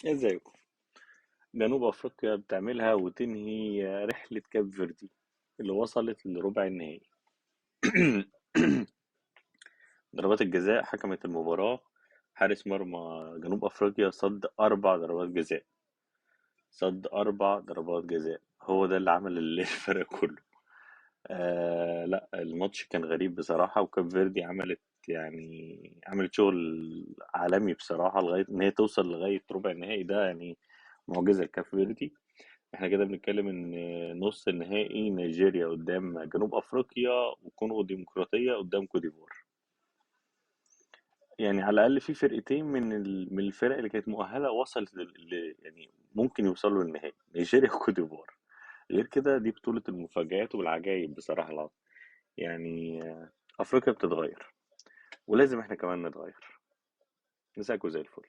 ازيكم. جنوب افريقيا بتعملها وتنهي رحلة كاب فيردي اللي وصلت لربع النهائي. ضربات الجزاء حكمت المباراة. حارس مرمى جنوب افريقيا صد 4 ضربات جزاء. صد 4 ضربات جزاء، هو ده اللي عمل الفرق كله. لا، الماتش كان غريب بصراحة، وكاب فيردي عملت شغل عالمي بصراحة لغاية إن هي توصل لغاية ربع النهائي ده، يعني معجزة لكاب فيردي. احنا كده بنتكلم ان نص النهائي نيجيريا قدام جنوب افريقيا، وكونغو الديمقراطية قدام كوديفوار. يعني على الاقل في فرقتين من الفرق اللي كانت مؤهلة وصلت يعني ممكن يوصلوا للنهائي، نيجيريا وكوديفوار. غير كده دي بطولة المفاجآت والعجائب بصراحة العظيم. يعني افريقيا بتتغير، ولازم احنا كمان نتغير. مساكوا زي الفل.